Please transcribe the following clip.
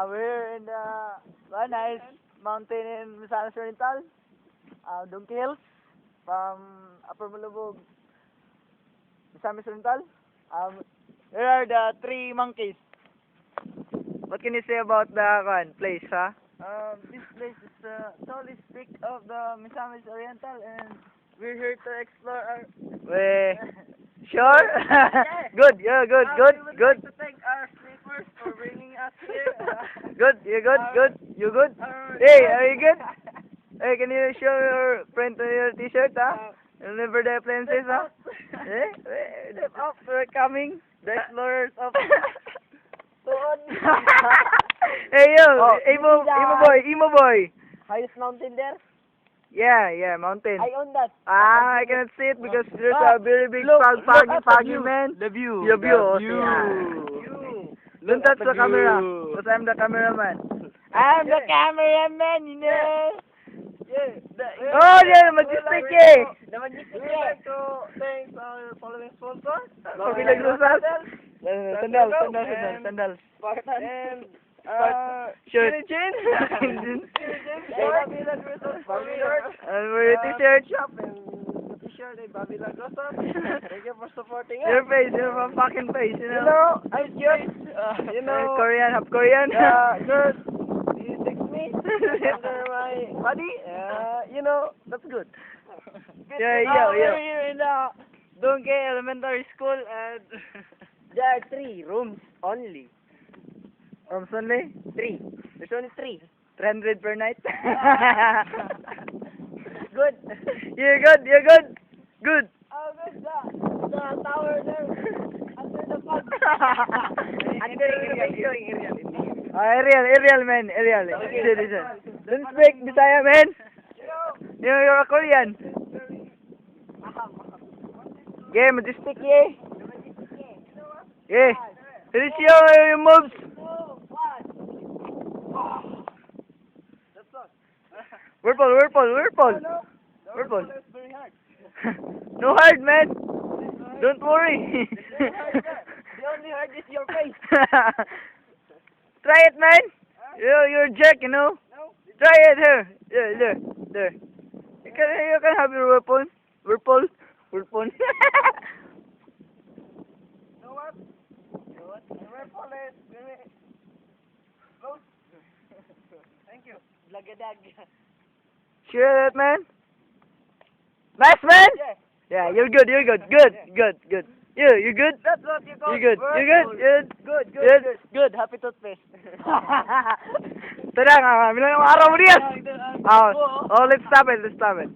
We're in the nice mountain in Misamis Oriental, Donkey Hills, from Upper Malubog, Misamis Oriental. Here are the three monkeys. What can you say about the place, huh? This place is the tallest peak of the Misamis Oriental, and we're here to explore our... Sure? Good, yeah, good. We would like to thank our sleepers for bringing us here. Good, you good? You good? Hey, are you good? Hey, can you show your print on your t-shirt, huh? Remember the appliances, huh? Step up, we're coming. The explorers of... Hey, yo, emo boy. Highest mountain there? Yeah, mountain. I own that. I cannot see it because there's a very big foggy man. The view. The view. View. Don't touch the camera, because I'm the cameraman. I'm the cameraman, you know. Oh, yeah, majestic eh. The majestic We would like to thank our following sponsors. Babilag Rosas. Sandals. And Shirt. And we're a t-shirt shop. T-shirt ay Babilag Rosas. Thank you for supporting us. Your face, your fucking face, you You know. know, I'm cute. You know, Korean, half Korean. girls, you text me under my body. You know, that's good. Yeah. We're here in the Donkey Elementary School and there are 3 rooms only. from Sunday, 3. There's only 3. 300 per night. Good. You're good. Good. Oh, good. The tower there. Under the fog. Ariel, man. Listen. Don't speak Bisaya, man. You're a Korean. Yeah, majestic, yeah. Yeah. Finish your moves. Whirlpool. That's very hard. No hard, man. Don't worry. The only hard is your face. Try it, man. You're a jerk, you know. No? Try it here. There. You can have your weapon. Whirlpool. You know what? The weapon is very close. Thank you. Lagadag. Sure that, man. Nice, man. Yeah. Yeah, you're good. Good. You good? That's what you call You good? Good. Happy toothpaste. Tara nga, bilang yung araw mo diyan. Oh, let's stop it.